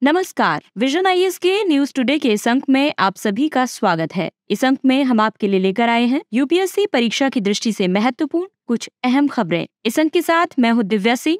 नमस्कार, vision IAS के news today के इस अंक में आप सभी का स्वागत है। इस अंक में हम आपके लिए लेकर आए हैं यूपीएससी परीक्षा की दृष्टि से महत्वपूर्ण कुछ अहम खबरें। इस अंक के साथ मैं हूँ दिव्या सिंह।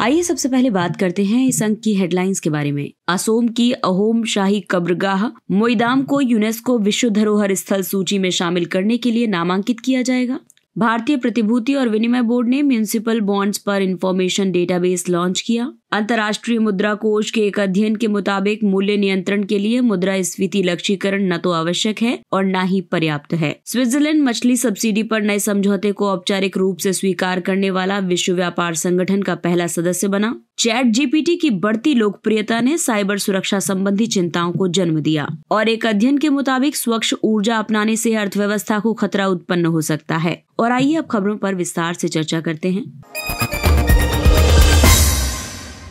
आइए सबसे पहले बात करते हैं इस अंक की हेडलाइंस के बारे में। असोम की अहोम शाही कब्रगाह मोईदाम को यूनेस्को विश्व धरोहर स्थल सूची में शामिल करने के लिए नामांकित किया जाएगा। भारतीय प्रतिभूति और विनिमय बोर्ड ने म्युनिसिपल बॉन्ड्स पर इंफॉर्मेशन डेटाबेस लॉन्च किया। अंतर्राष्ट्रीय मुद्रा कोष के एक अध्ययन के मुताबिक मूल्य नियंत्रण के लिए मुद्रास्फीति लक्ष्यीकरण न तो आवश्यक है और न ही पर्याप्त है। स्विट्जरलैंड मछली सब्सिडी पर नए समझौते को औपचारिक रूप से स्वीकार करने वाला विश्व व्यापार संगठन का पहला सदस्य बना। ChatGPT की बढ़ती लोकप्रियता ने साइबर सुरक्षा संबंधी चिंताओं को जन्म दिया और एक अध्ययन के मुताबिक स्वच्छ ऊर्जा अपनाने से अर्थव्यवस्था को खतरा उत्पन्न हो सकता है। और आइए अब खबरों पर विस्तार से चर्चा करते हैं।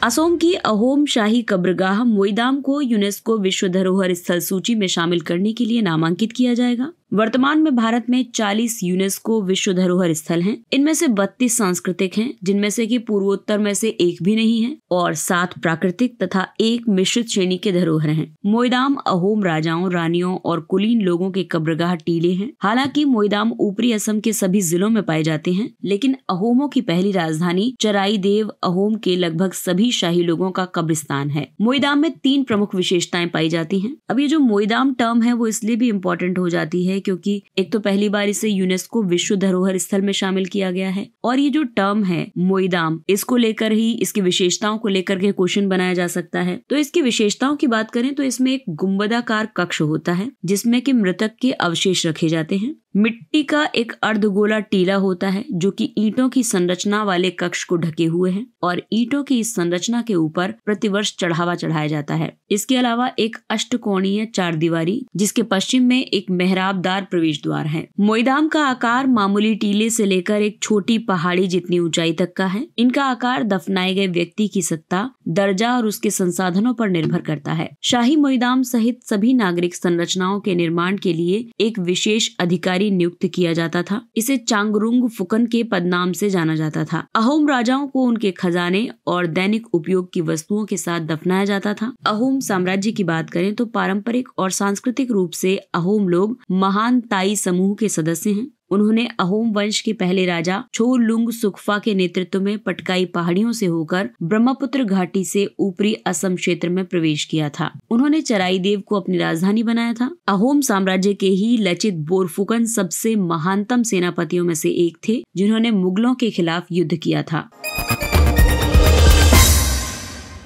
असोम की अहोम शाही कब्रगाह मोईदाम को यूनेस्को विश्व धरोहर स्थल सूची में शामिल करने के लिए नामांकित किया जाएगा। वर्तमान में भारत में 40 यूनेस्को विश्व धरोहर स्थल हैं। इनमें से 32 सांस्कृतिक हैं, जिनमें से कि पूर्वोत्तर में से एक भी नहीं है, और 7 प्राकृतिक तथा 1 मिश्रित श्रेणी के धरोहर हैं। मोईदाम अहोम राजाओं, रानियों और कुलीन लोगों के कब्रगाह टीले हैं। हालांकि मोईदाम ऊपरी असम के सभी जिलों में पाए जाते हैं, लेकिन अहोमों की पहली राजधानी चराईदेव अहोम के लगभग सभी शाही लोगों का कब्रिस्तान है। मोईदाम में 3 प्रमुख विशेषताएं पाई जाती हैं। अब ये जो मोईदाम टर्म है वो इसलिए भी इम्पोर्टेंट हो जाती है क्योंकि एक तो पहली बार इसे यूनेस्को विश्व धरोहर स्थल में शामिल किया गया है, और ये जो टर्म है मोईदाम, इसको लेकर ही, इसकी विशेषताओं को लेकर के क्वेश्चन बनाया जा सकता है। तो इसकी विशेषताओं की बात करें तो इसमें एक गुंबदाकार कक्ष होता है जिसमें कि मृतक के अवशेष रखे जाते हैं। मिट्टी का एक अर्धगोला टीला होता है जो कि ईंटों की संरचना वाले कक्ष को ढके हुए है, और ईंटों की इस संरचना के ऊपर प्रतिवर्ष चढ़ावा चढ़ाया जाता है। इसके अलावा एक अष्टकोणीय 4 दीवारी जिसके पश्चिम में एक मेहराबदार प्रवेश द्वार है। मोईदाम का आकार मामूली टीले से लेकर एक छोटी पहाड़ी जितनी ऊंचाई तक का है। इनका आकार दफनाए गए व्यक्ति की सत्ता, दर्जा और उसके संसाधनों पर निर्भर करता है। शाही मोईदाम सहित सभी नागरिक संरचनाओं के निर्माण के लिए एक विशेष अधिकारी नियुक्त किया जाता था। इसे चांगरुंग फुकन के पदनाम से जाना जाता था। अहोम राजाओं को उनके खजाने और दैनिक उपयोग की वस्तुओं के साथ दफनाया जाता था। अहोम साम्राज्य की बात करें तो पारंपरिक और सांस्कृतिक रूप से अहोम लोग महान ताई समूह के सदस्य हैं। उन्होंने अहोम वंश के पहले राजा छोलुंग सुखफा के नेतृत्व में पटकाई पहाड़ियों से होकर ब्रह्मपुत्र घाटी से ऊपरी असम क्षेत्र में प्रवेश किया था। उन्होंने चराईदेव को अपनी राजधानी बनाया था। अहोम साम्राज्य के ही लचित बोरफुकन सबसे महानतम सेनापतियों में से एक थे जिन्होंने मुगलों के खिलाफ युद्ध किया था।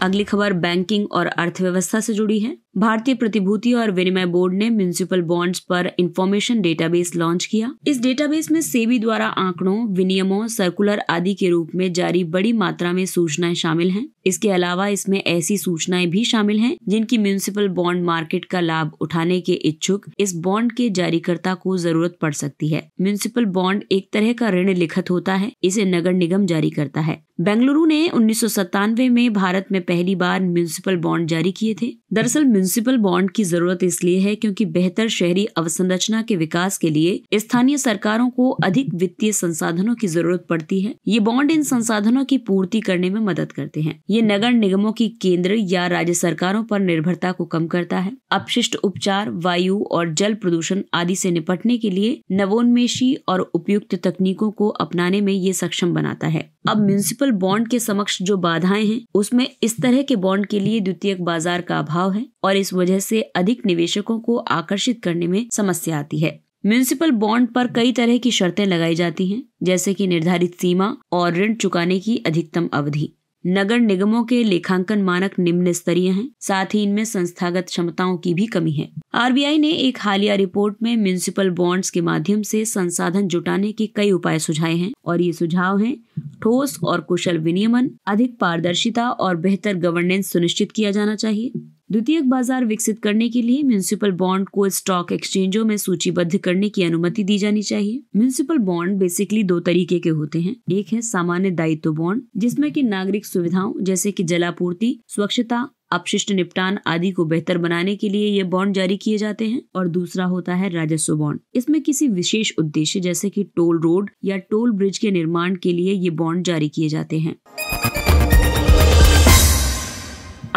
अगली खबर बैंकिंग और अर्थव्यवस्था से जुड़ी है। भारतीय प्रतिभूति और विनिमय बोर्ड ने म्युनिसिपल बॉन्ड्स पर इंफॉर्मेशन डेटाबेस लॉन्च किया। इस डेटाबेस में सेबी द्वारा आंकड़ों, विनियमों, सर्कुलर आदि के रूप में जारी बड़ी मात्रा में सूचनाएं शामिल हैं। इसके अलावा इसमें ऐसी सूचनाएं भी शामिल हैं जिनकी म्युनिसिपल बॉन्ड मार्केट का लाभ उठाने के इच्छुक इस बॉन्ड के जारीकर्ता को जरूरत पड़ सकती है। म्युनिसिपल बॉन्ड एक तरह का ऋण लिखित होता है। इसे नगर निगम जारी करता है। बेंगलुरु ने 1997 में भारत में पहली बार म्युनिसिपल बॉन्ड जारी किए थे। दरअसल म्युनिसिपल बॉन्ड की जरूरत इसलिए है क्योंकि बेहतर शहरी अवसंरचना के विकास के लिए स्थानीय सरकारों को अधिक वित्तीय संसाधनों की जरूरत पड़ती है। ये बॉन्ड इन संसाधनों की पूर्ति करने में मदद करते हैं। ये नगर निगमों की केंद्र या राज्य सरकारों पर निर्भरता को कम करता है। अपशिष्ट उपचार, वायु और जल प्रदूषण आदि से निपटने के लिए नवोन्मेषी और उपयुक्त तकनीकों को अपनाने में ये सक्षम बनाता है। अब म्युनिसिपल बॉन्ड के समक्ष जो बाधाएं हैं उसमें इस तरह के बॉन्ड के लिए द्वितीयक बाजार का अभाव है और इस वजह से अधिक निवेशकों को आकर्षित करने में समस्या आती है। म्युनिसिपल बॉन्ड पर कई तरह की शर्तें लगाई जाती हैं, जैसे कि निर्धारित सीमा और ऋण चुकाने की अधिकतम अवधि। नगर निगमों के लेखांकन मानक निम्न स्तरीय हैं, साथ ही इनमें संस्थागत क्षमताओं की भी कमी है। आरबीआई ने एक हालिया रिपोर्ट में म्युनिसिपल बॉन्ड्स के माध्यम से संसाधन जुटाने के कई उपाय सुझाए हैं, और ये सुझाव हैं: ठोस और कुशल विनियमन, अधिक पारदर्शिता और बेहतर गवर्नेंस सुनिश्चित किया जाना चाहिए। द्वितीयक बाजार विकसित करने के लिए म्युनिसिपल बॉन्ड को स्टॉक एक्सचेंजों में सूचीबद्ध करने की अनुमति दी जानी चाहिए। म्युनिसिपल बॉन्ड बेसिकली 2 तरीके के होते हैं। एक है सामान्य दायित्व बॉन्ड, जिसमें कि नागरिक सुविधाओं जैसे कि जलापूर्ति, स्वच्छता, अपशिष्ट निपटान आदि को बेहतर बनाने के लिए ये बॉन्ड जारी किए जाते हैं। और दूसरा होता है राजस्व बॉन्ड। इसमें किसी विशेष उद्देश्य जैसे कि टोल रोड या टोल ब्रिज के निर्माण के लिए ये बॉन्ड जारी किए जाते हैं।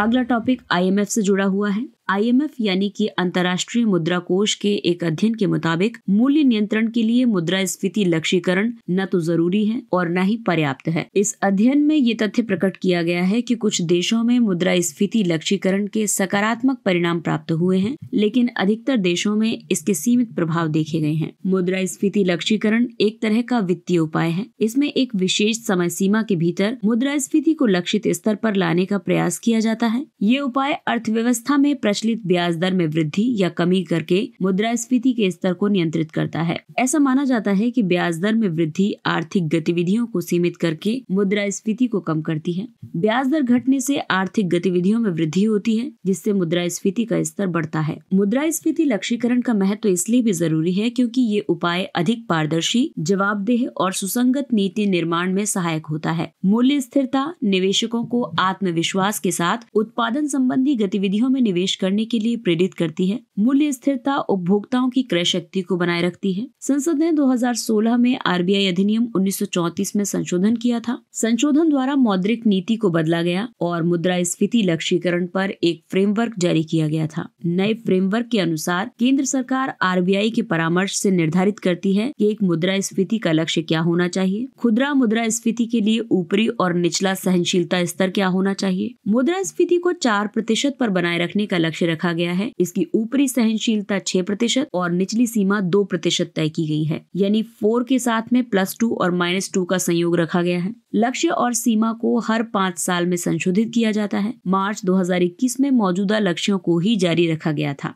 अगला टॉपिक IMF से जुड़ा हुआ है। IMF यानी कि अंतर्राष्ट्रीय मुद्रा कोष के एक अध्ययन के मुताबिक मूल्य नियंत्रण के लिए मुद्रास्फीति लक्ष्यीकरण न तो जरूरी है और न ही पर्याप्त है। इस अध्ययन में ये तथ्य प्रकट किया गया है कि कुछ देशों में मुद्रास्फीति लक्ष्यीकरण के सकारात्मक परिणाम प्राप्त हुए हैं, लेकिन अधिकतर देशों में इसके सीमित प्रभाव देखे गए हैं। मुद्रास्फीति लक्ष्यीकरण एक तरह का वित्तीय उपाय है। इसमें एक विशेष समय सीमा के भीतर मुद्रास्फीति को लक्षित स्तर पर लाने का प्रयास किया जाता है। ये उपाय अर्थव्यवस्था में प्रचलित ब्याज दर में वृद्धि या कमी करके मुद्रास्फीति के स्तर को नियंत्रित करता है। ऐसा माना जाता है कि ब्याज दर में वृद्धि आर्थिक गतिविधियों को सीमित करके मुद्रास्फीति को कम करती है। ब्याज दर घटने से आर्थिक गतिविधियों में वृद्धि होती है, जिससे मुद्रास्फीति का स्तर बढ़ता है। मुद्रास्फीति लक्ष्यीकरण का महत्व इसलिए भी जरूरी है क्योंकि ये उपाय अधिक पारदर्शी, जवाबदेह और सुसंगत नीति निर्माण में सहायक होता है। मूल्य स्थिरता निवेशकों को आत्मविश्वास के साथ उत्पादन संबंधी गतिविधियों में निवेश करने के लिए प्रेरित करती है। मूल्य स्थिरता उपभोक्ताओं की क्रय शक्ति को बनाए रखती है। संसद ने 2016 में RBI अधिनियम 1934 में संशोधन किया था। संशोधन द्वारा मौद्रिक नीति को बदला गया और मुद्रास्फीति लक्ष्यीकरण पर एक फ्रेमवर्क जारी किया गया था। नए फ्रेमवर्क के अनुसार केंद्र सरकार RBI के परामर्श से निर्धारित करती है कि एक मुद्रास्फीति का लक्ष्य क्या होना चाहिए। खुदरा मुद्रास्फीति के लिए ऊपरी और निचला सहनशीलता स्तर क्या होना चाहिए। मुद्रास्फीति को 4% पर बनाए रखने का लक्ष्य रखा गया है। इसकी ऊपरी सहनशीलता 6% और निचली सीमा 2% तय की गई है, यानी 4 के साथ में +2 और -2 का संयोग रखा गया है। लक्ष्य और सीमा को हर 5 साल में संशोधित किया जाता है। मार्च 2021 में मौजूदा लक्ष्यों को ही जारी रखा गया था।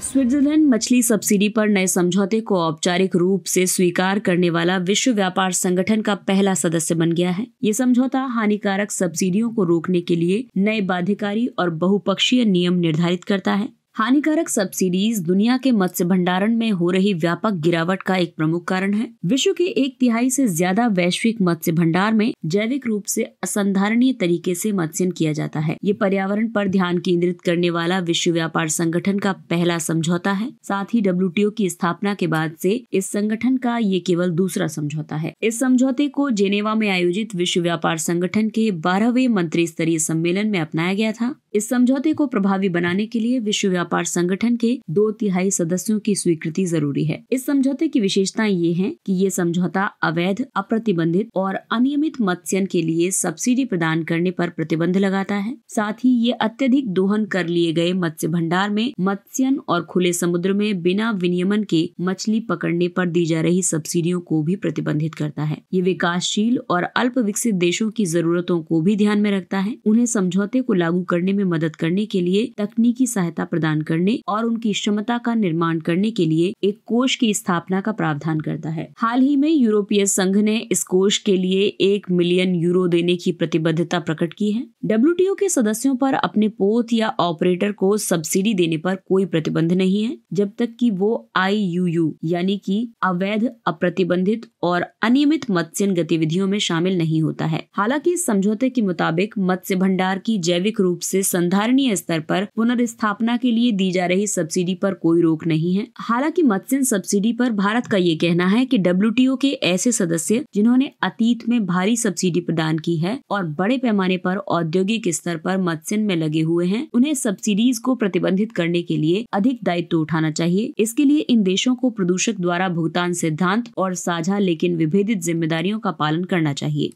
स्विट्जरलैंड मछली सब्सिडी पर नए समझौते को औपचारिक रूप से स्वीकार करने वाला विश्व व्यापार संगठन का पहला सदस्य बन गया है। ये समझौता हानिकारक सब्सिडियों को रोकने के लिए नए बाध्यकारी और बहुपक्षीय नियम निर्धारित करता है। हानिकारक सब्सिडीज दुनिया के मत्स्य भंडारण में हो रही व्यापक गिरावट का एक प्रमुख कारण है। विश्व के 1/3 से ज्यादा वैश्विक मत्स्य भंडार में जैविक रूप से असंधारणीय तरीके से मत्स्यन किया जाता है। ये पर्यावरण पर ध्यान केंद्रित करने वाला विश्व व्यापार संगठन का पहला समझौता है। साथ ही WTO की स्थापना के बाद से इस संगठन का ये केवल दूसरा समझौता है। इस समझौते को जेनेवा में आयोजित विश्व व्यापार संगठन के 12वें मंत्री स्तरीय सम्मेलन में अपनाया गया था। इस समझौते को प्रभावी बनाने के लिए विश्व व्यापार संगठन के 2/3 सदस्यों की स्वीकृति जरूरी है। इस समझौते की विशेषताएं ये हैं कि ये समझौता अवैध, अप्रतिबंधित और अनियमित मत्स्यन के लिए सब्सिडी प्रदान करने पर प्रतिबंध लगाता है। साथ ही ये अत्यधिक दोहन कर लिए गए मत्स्य भंडार में मत्स्यन और खुले समुद्र में बिना विनियमन के मछली पकड़ने पर दी जा रही सब्सिडियों को भी प्रतिबंधित करता है। ये विकासशील और अल्प विकसित देशों की जरूरतों को भी ध्यान में रखता है। उन्हें समझौते को लागू करने में मदद करने के लिए तकनीकी सहायता प्रदान करने और उनकी क्षमता का निर्माण करने के लिए एक कोष की स्थापना का प्रावधान करता है। हाल ही में यूरोपीय संघ ने इस कोष के लिए 1 मिलियन यूरो देने की प्रतिबद्धता प्रकट की है। WTO के सदस्यों पर अपने पोत या ऑपरेटर को सब्सिडी देने पर कोई प्रतिबंध नहीं है, जब तक कि वो IUU यानी कि अवैध, अप्रतिबंधित और अनियमित मत्स्यन गतिविधियों में शामिल नहीं होता है। हालांकि इस समझौते के मुताबिक मत्स्य भंडार की जैविक रूप से संधारणीय स्तर पर पुनर्स्थापना के लिए दी जा रही सब्सिडी पर कोई रोक नहीं है। हालांकि मत्स्यन सब्सिडी पर भारत का ये कहना है कि WTO के ऐसे सदस्य जिन्होंने अतीत में भारी सब्सिडी प्रदान की है और बड़े पैमाने पर औद्योगिक स्तर पर मत्स्यन में लगे हुए हैं, उन्हें सब्सिडीज को प्रतिबंधित करने के लिए अधिक दायित्व उठाना चाहिए। इसके लिए इन देशों को प्रदूषक द्वारा भुगतान सिद्धांत और साझा लेकिन विभेदित जिम्मेदारियों का पालन करना चाहिए।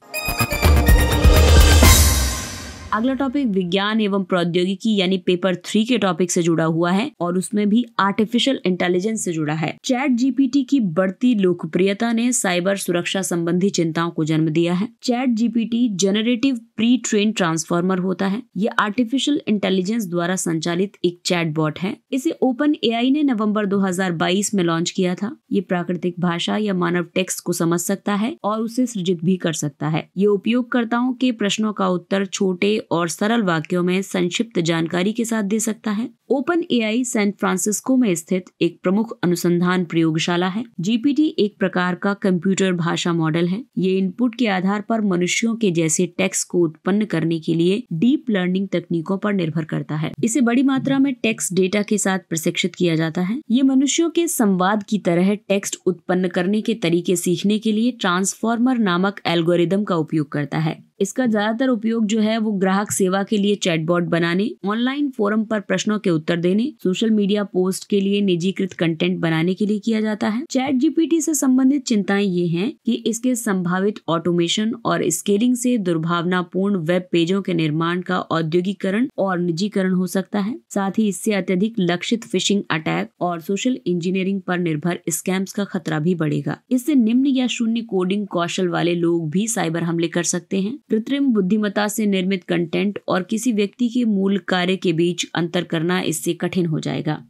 अगला टॉपिक विज्ञान एवं प्रौद्योगिकी यानी पेपर 3 के टॉपिक से जुड़ा हुआ है और उसमें भी आर्टिफिशियल इंटेलिजेंस से जुड़ा है। ChatGPT की बढ़ती लोकप्रियता ने साइबर सुरक्षा संबंधी चिंताओं को जन्म दिया है। ChatGPT generative pre train transformer होता है। ये आर्टिफिशियल इंटेलिजेंस द्वारा संचालित एक चैटबॉट है। इसे OpenAI ने नवंबर 2022 में लॉन्च किया था। ये प्राकृतिक भाषा या मानव टेक्स्ट को समझ सकता है और उसे सृजित भी कर सकता है। ये उपयोगकर्ताओं के प्रश्नों का उत्तर छोटे और सरल वाक्यों में संक्षिप्त जानकारी के साथ दे सकता है। OpenAI सैन फ्रांसिस्को में स्थित एक प्रमुख अनुसंधान प्रयोगशाला है। GPT एक प्रकार का कंप्यूटर भाषा मॉडल है। ये इनपुट के आधार पर मनुष्यों के जैसे टेक्स्ट को उत्पन्न करने के लिए डीप लर्निंग तकनीकों पर निर्भर करता है। इसे बड़ी मात्रा में टेक्स्ट डेटा के साथ प्रशिक्षित किया जाता है। ये मनुष्यों के संवाद की तरह टेक्स्ट उत्पन्न करने के तरीके सीखने के लिए ट्रांसफॉर्मर नामक एल्गोरिदम का उपयोग करता है। इसका ज्यादातर उपयोग जो है वो ग्राहक सेवा के लिए चैटबॉट बनाने, ऑनलाइन फोरम पर प्रश्नों के उत्तर देने, सोशल मीडिया पोस्ट के लिए निजीकृत कंटेंट बनाने के लिए किया जाता है। ChatGPT से संबंधित चिंताएं ये हैं कि इसके संभावित ऑटोमेशन और स्केलिंग से दुर्भावनापूर्ण वेब पेजों के निर्माण का औद्योगिकरण और निजीकरण हो सकता है। साथ ही इससे अत्यधिक लक्षित फिशिंग अटैक और सोशल इंजीनियरिंग पर निर्भर स्कैम्स का खतरा भी बढ़ेगा। इससे निम्न या शून्य कोडिंग कौशल वाले लोग भी साइबर हमले कर सकते हैं। कृत्रिम बुद्धिमत्ता से निर्मित कंटेंट और किसी व्यक्ति के मूल कार्य के बीच अंतर करना इससे कठिन हो जाएगा।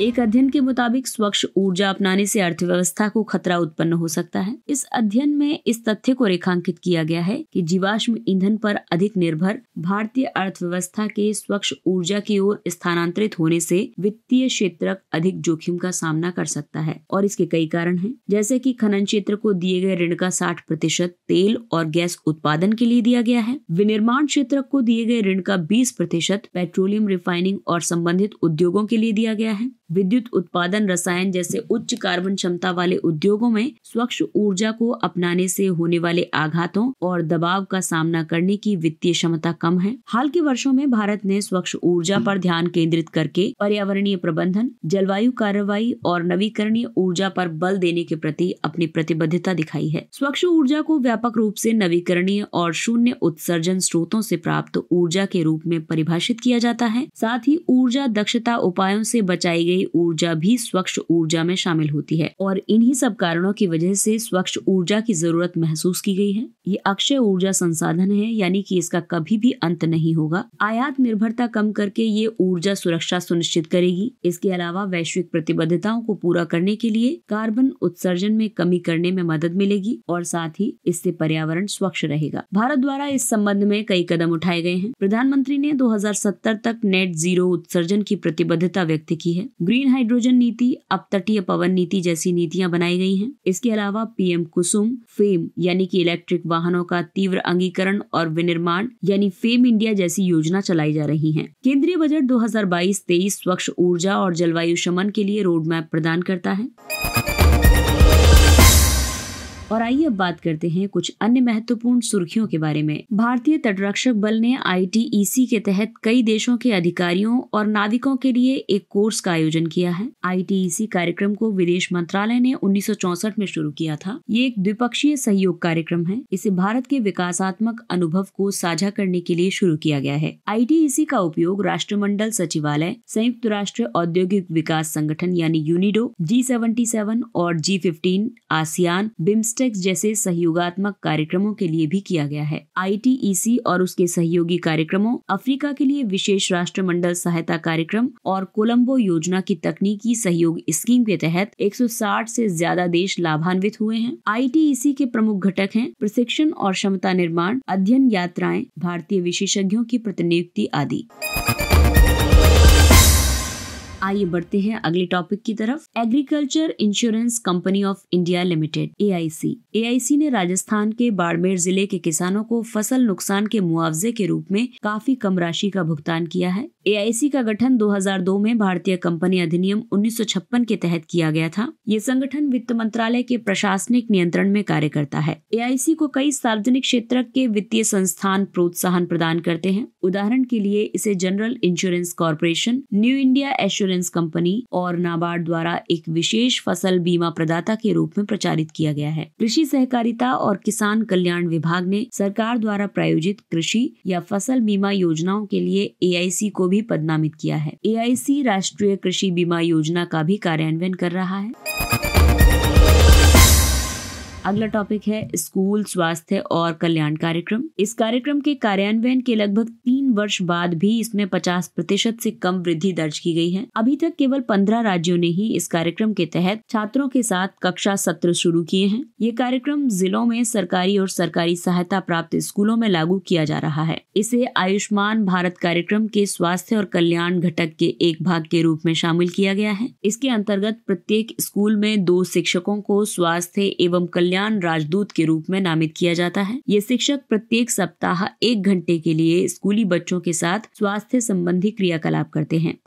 एक अध्ययन के मुताबिक स्वच्छ ऊर्जा अपनाने से अर्थव्यवस्था को खतरा उत्पन्न हो सकता है। इस अध्ययन में इस तथ्य को रेखांकित किया गया है कि जीवाश्म ईंधन पर अधिक निर्भर भारतीय अर्थव्यवस्था के स्वच्छ ऊर्जा की ओर स्थानांतरित होने से वित्तीय क्षेत्र अधिक जोखिम का सामना कर सकता है और इसके कई कारण हैं, जैसे कि खनन क्षेत्र को दिए गए ऋण का 60% तेल और गैस उत्पादन के लिए दिया गया है। विनिर्माण क्षेत्र को दिए गए ऋण का 20% पेट्रोलियम रिफाइनिंग और संबंधित उद्योगों के लिए दिया गया है। विद्युत उत्पादन, रसायन जैसे उच्च कार्बन क्षमता वाले उद्योगों में स्वच्छ ऊर्जा को अपनाने से होने वाले आघातों और दबाव का सामना करने की वित्तीय क्षमता कम है। हाल के वर्षों में भारत ने स्वच्छ ऊर्जा पर ध्यान केंद्रित करके पर्यावरणीय प्रबंधन, जलवायु कार्रवाई और नवीकरणीय ऊर्जा पर बल देने के प्रति अपनी प्रतिबद्धता दिखाई है। स्वच्छ ऊर्जा को व्यापक रूप से नवीकरणीय और शून्य उत्सर्जन स्रोतों से प्राप्त ऊर्जा के रूप में परिभाषित किया जाता है। साथ ही ऊर्जा दक्षता उपायों से बचाई गई ऊर्जा भी स्वच्छ ऊर्जा में शामिल होती है और इन्हीं सब कारणों की वजह से स्वच्छ ऊर्जा की जरूरत महसूस की गई है। ये अक्षय ऊर्जा संसाधन है, यानी कि इसका कभी भी अंत नहीं होगा। आयात निर्भरता कम करके ये ऊर्जा सुरक्षा सुनिश्चित करेगी। इसके अलावा वैश्विक प्रतिबद्धताओं को पूरा करने के लिए कार्बन उत्सर्जन में कमी करने में मदद मिलेगी और साथ ही इससे पर्यावरण स्वच्छ रहेगा। भारत द्वारा इस संबंध में कई कदम उठाए गए हैं। प्रधानमंत्री ने 2070 तक नेट जीरो उत्सर्जन की प्रतिबद्धता व्यक्त की है। ग्रीन हाइड्रोजन नीति, अपतटीय पवन नीति जैसी नीतियां बनाई गई हैं। इसके अलावा पीएम कुसुम, फेम यानी कि इलेक्ट्रिक वाहनों का तीव्र अंगीकरण और विनिर्माण यानी फेम इंडिया जैसी योजना चलाई जा रही है। केंद्रीय बजट 2022-23 स्वच्छ ऊर्जा और जलवायु शमन के लिए रोड मैप प्रदान करता है। और आइए अब बात करते हैं कुछ अन्य महत्वपूर्ण सुर्खियों के बारे में। भारतीय तटरक्षक बल ने ITEC के तहत कई देशों के अधिकारियों और नाविकों के लिए एक कोर्स का आयोजन किया है। ITEC कार्यक्रम को विदेश मंत्रालय ने 1964 में शुरू किया था। ये एक द्विपक्षीय सहयोग कार्यक्रम है। इसे भारत के विकासात्मक अनुभव को साझा करने के लिए शुरू किया गया है। ITEC का उपयोग राष्ट्रमंडल सचिवालय, संयुक्त राष्ट्र औद्योगिक विकास संगठन यानी यूनिडो, G77 और G15, आसियान, बिम्स्टेक जैसे सहयोगात्मक कार्यक्रमों के लिए भी किया गया है। ITEC और उसके सहयोगी कार्यक्रमों, अफ्रीका के लिए विशेष राष्ट्रमंडल सहायता कार्यक्रम और कोलंबो योजना की तकनीकी सहयोग स्कीम के तहत 160 से ज्यादा देश लाभान्वित हुए हैं। ITEC के प्रमुख घटक हैं प्रशिक्षण और क्षमता निर्माण, अध्ययन यात्राएं, भारतीय विशेषज्ञों की प्रतिनियुक्ति आदि। आइए बढ़ते हैं अगले टॉपिक की तरफ। Agriculture insurance company of India limited AIC ने राजस्थान के बाड़मेर जिले के किसानों को फसल नुकसान के मुआवजे के रूप में काफी कम राशि का भुगतान किया है। AIC का गठन 2002 में भारतीय कंपनी अधिनियम 1956 के तहत किया गया था। ये संगठन वित्त मंत्रालय के प्रशासनिक नियंत्रण में कार्य करता है। AIC को कई सार्वजनिक क्षेत्र के वित्तीय संस्थान प्रोत्साहन प्रदान करते हैं। उदाहरण के लिए इसे general insurance corporation, new India assurance company और नाबार्ड द्वारा एक विशेष फसल बीमा प्रदाता के रूप में प्रचारित किया गया है। कृषि सहकारिता और किसान कल्याण विभाग ने सरकार द्वारा प्रायोजित कृषि या फसल बीमा योजनाओं के लिए AIC को भी पदनामित किया है। AIC राष्ट्रीय कृषि बीमा योजना का भी कार्यान्वयन कर रहा है। अगला टॉपिक है स्कूल स्वास्थ्य और कल्याण कार्यक्रम। इस कार्यक्रम के कार्यान्वयन के लगभग 3 वर्ष बाद भी इसमें 50% से कम वृद्धि दर्ज की गई है। अभी तक केवल 15 राज्यों ने ही इस कार्यक्रम के तहत छात्रों के साथ कक्षा सत्र शुरू किए हैं। ये कार्यक्रम जिलों में सरकारी और सरकारी सहायता प्राप्त स्कूलों में लागू किया जा रहा है। इसे आयुष्मान भारत कार्यक्रम के स्वास्थ्य और कल्याण घटक के एक भाग के रूप में शामिल किया गया है। इसके अंतर्गत प्रत्येक स्कूल में 2 शिक्षकों को स्वास्थ्य एवं कल्याण राजदूत के रूप में नामित किया जाता है। ये शिक्षक प्रत्येक सप्ताह 1 घंटे के लिए स्कूली बच्चों के साथ स्वास्थ्य संबंधी क्रियाकलाप करते हैं।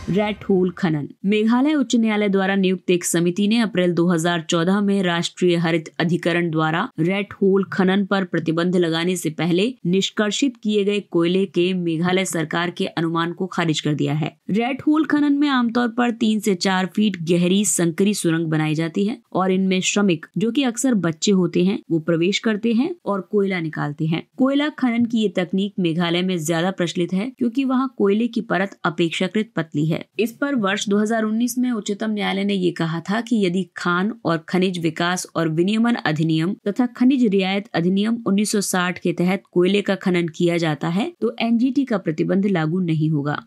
रेड होल खनन। मेघालय उच्च न्यायालय द्वारा नियुक्त एक समिति ने अप्रैल 2014 में राष्ट्रीय हरित अधिकरण द्वारा रेड होल खनन पर प्रतिबंध लगाने से पहले निष्कर्षित किए गए कोयले के मेघालय सरकार के अनुमान को खारिज कर दिया है। रेड होल खनन में आमतौर पर 3 से 4 फीट गहरी संकरी सुरंग बनाई जाती है और इनमें श्रमिक, जो कि अक्सर बच्चे होते हैं, वो प्रवेश करते हैं और कोयला निकालते हैं। कोयला खनन की ये तकनीक मेघालय में ज्यादा प्रचलित है क्योंकि वहाँ कोयले की परत अपेक्षाकृत पतली है। इस पर वर्ष 2019 में उच्चतम न्यायालय ने ये कहा था कि यदि खान और खनिज विकास और विनियमन अधिनियम तथा खनिज रियायत अधिनियम 1960 के तहत कोयले का खनन किया जाता है तो एनजीटी का प्रतिबंध लागू नहीं होगा।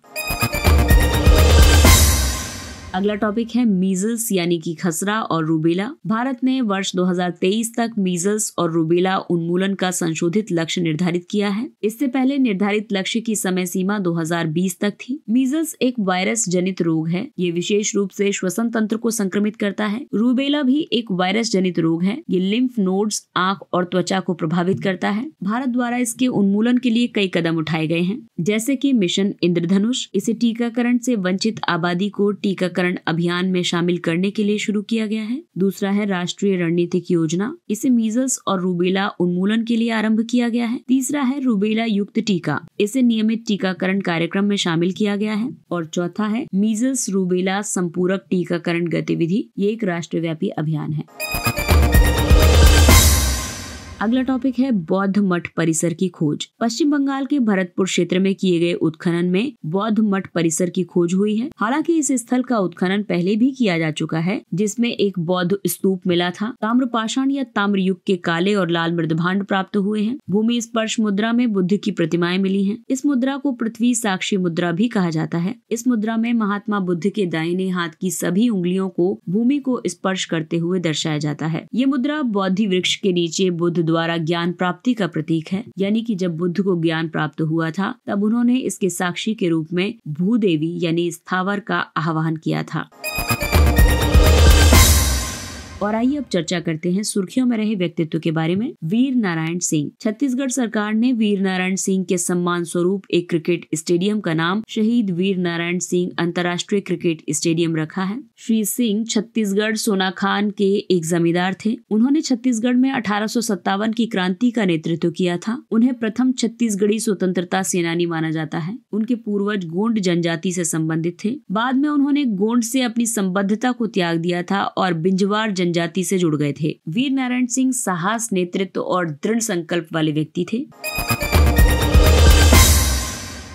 अगला टॉपिक है मीजल्स यानी कि खसरा और रूबेला। भारत ने वर्ष 2023 तक मीजल्स और रूबेला उन्मूलन का संशोधित लक्ष्य निर्धारित किया है। इससे पहले निर्धारित लक्ष्य की समय सीमा 2020 तक थी। मीजल्स एक वायरस जनित रोग है। ये विशेष रूप से श्वसन तंत्र को संक्रमित करता है। रूबेला भी एक वायरस जनित रोग है। ये लिम्फ नोड्स, आंख और त्वचा को प्रभावित करता है। भारत द्वारा इसके उन्मूलन के लिए कई कदम उठाए गए हैं, जैसे कि मिशन इंद्रधनुष। इसे टीकाकरण से वंचित आबादी को टीकाकरण अभियान में शामिल करने के लिए शुरू किया गया है। दूसरा है राष्ट्रीय रणनीतिक योजना। इसे मीजल्स और रूबेला उन्मूलन के लिए आरंभ किया गया है। तीसरा है रूबेला युक्त टीका। इसे नियमित टीकाकरण कार्यक्रम में शामिल किया गया है। और चौथा है मीजल्स रूबेला संपूरक टीकाकरण गतिविधि। ये एक राष्ट्रव्यापी अभियान है। अगला टॉपिक है बौद्ध मठ परिसर की खोज। पश्चिम बंगाल के भरतपुर क्षेत्र में किए गए उत्खनन में बौद्ध मठ परिसर की खोज हुई है। हालांकि इस स्थल का उत्खनन पहले भी किया जा चुका है, जिसमें एक बौद्ध स्तूप मिला था। ताम्रपाषाण या ताम्र युग के काले और लाल मृदभांड प्राप्त हुए हैं। भूमि स्पर्श मुद्रा में बुद्ध की प्रतिमाएं मिली हैं। इस मुद्रा को पृथ्वी साक्षी मुद्रा भी कहा जाता है। इस मुद्रा में महात्मा बुद्ध के दाहिने हाथ की सभी उंगलियों को भूमि को स्पर्श करते हुए दर्शाया जाता है। ये मुद्रा बोधि वृक्ष के नीचे बुद्ध द्वारा ज्ञान प्राप्ति का प्रतीक है। यानी कि जब बुद्ध को ज्ञान प्राप्त हुआ था तब उन्होंने इसके साक्षी के रूप में भूदेवी यानी स्थावर का आह्वान किया था। और आइए अब चर्चा करते हैं सुर्खियों में रहे व्यक्तित्व के बारे में। वीर नारायण सिंह। छत्तीसगढ़ सरकार ने वीर नारायण सिंह के सम्मान स्वरूप एक क्रिकेट स्टेडियम का नाम शहीद वीर नारायण सिंह अंतर्राष्ट्रीय क्रिकेट स्टेडियम रखा है। श्री सिंह छत्तीसगढ़ सोनाखान के एक जमींदार थे। उन्होंने छत्तीसगढ़ में 1857 की क्रांति का नेतृत्व किया था। उन्हें प्रथम छत्तीसगढ़ी स्वतंत्रता सेनानी माना जाता है। उनके पूर्वज गोंड जनजाति से संबंधित थे। बाद में उन्होंने गोंड से अपनी संबद्धता को त्याग दिया था और बिंजवार जनजाति से जुड़ गए थे। वीर नारायण सिंह साहस, नेतृत्व और दृढ़ संकल्प वाले व्यक्ति थे।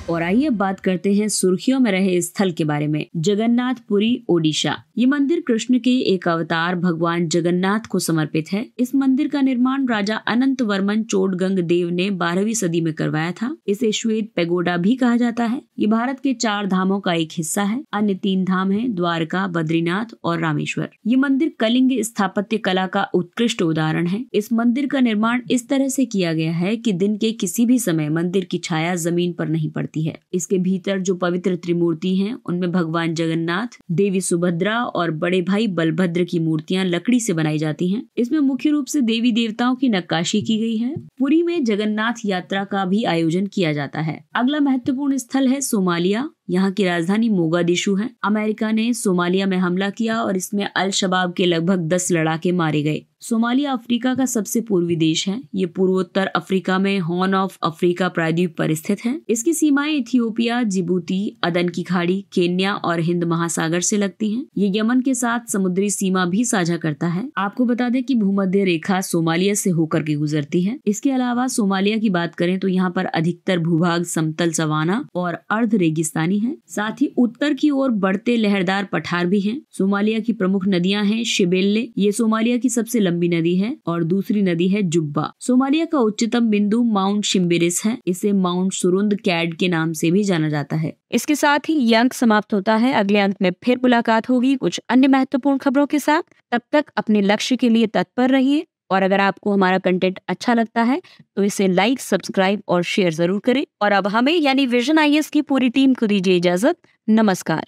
और आइए बात करते हैं सुर्खियों में रहे स्थल के बारे में। जगन्नाथपुरी ओडिशा। ये मंदिर कृष्ण के एक अवतार भगवान जगन्नाथ को समर्पित है। इस मंदिर का निर्माण राजा अनंत वर्मन चोडगंग देव ने 12वीं सदी में करवाया था। इसे श्वेत पैगोडा भी कहा जाता है। ये भारत के 4 धामों का एक हिस्सा है। अन्य 3 धाम हैं द्वारका, बद्रीनाथ और रामेश्वर। ये मंदिर कलिंग स्थापत्य कला का उत्कृष्ट उदाहरण है। इस मंदिर का निर्माण इस तरह से किया गया है कि दिन के किसी भी समय मंदिर की छाया जमीन पर नहीं पड़ती है। इसके भीतर जो पवित्र त्रिमूर्ति हैं, उनमें भगवान जगन्नाथ, देवी सुभद्रा और बड़े भाई बलभद्र की मूर्तियां लकड़ी से बनाई जाती हैं। इसमें मुख्य रूप से देवी देवताओं की नक्काशी की गई है। पुरी में जगन्नाथ यात्रा का भी आयोजन किया जाता है। अगला महत्वपूर्ण स्थल है सोमालिया। यहाँ की राजधानी मोगादिशु है। अमेरिका ने सोमालिया में हमला किया और इसमें अल शबाब के लगभग 10 लड़ाके मारे गए। सोमालिया अफ्रीका का सबसे पूर्वी देश है। ये पूर्वोत्तर अफ्रीका में हॉर्न ऑफ अफ्रीका प्रायद्वीप पर स्थित है। इसकी सीमाएं इथियोपिया, जिबूती, अदन की खाड़ी, केन्या और हिंद महासागर से लगती हैं। ये यमन के साथ समुद्री सीमा भी साझा करता है। आपको बता दें कि भूमध्य रेखा सोमालिया से होकर के गुजरती है। इसके अलावा सोमालिया की बात करें तो यहाँ पर अधिकतर भूभाग समतल सवाना और अर्ध रेगिस्तानी है। साथ ही उत्तर की ओर बढ़ते लहरदार पठार भी हैं। सोमालिया की प्रमुख नदियां हैं शिबेल्ले, ये सोमालिया की सबसे लंबी नदी है, और दूसरी नदी है जुब्बा। सोमालिया का उच्चतम बिंदु माउंट शिम्बिरिस है। इसे माउंट सुरुंद कैड के नाम से भी जाना जाता है। इसके साथ ही ये अंक समाप्त होता है। अगले अंक में फिर मुलाकात होगी कुछ अन्य महत्वपूर्ण खबरों के साथ। तब तक अपने लक्ष्य के लिए तत्पर रहिए, और अगर आपको हमारा कंटेंट अच्छा लगता है तो इसे लाइक, सब्सक्राइब और शेयर जरूर करें। और अब हमें यानी विजन IAS की पूरी टीम को दीजिए इजाजत। नमस्कार।